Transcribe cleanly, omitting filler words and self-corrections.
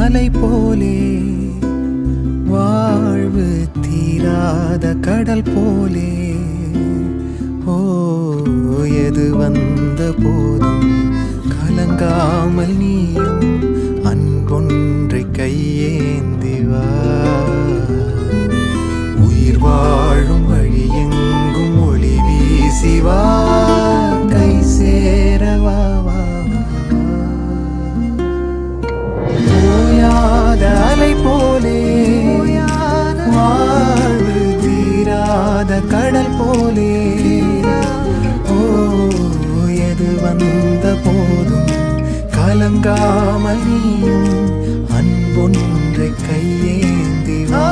அலை போலே வாழ்வு தீராத கடல் போலே ஓ எது வந்த போதும் கலங்காமல் நீயும் அன்பொன்றை கையேந்தி வா உயிர் வாழும் வழி எங்கும் ஒளி வீசி வா கை சேரவா ஓயாத அலை போலே வாழ்வு தீராத கடல் போலே ஓ எது வந்த போதும் கலங்காமல் நீயும் அன்பொன்றை கையேந்தி வா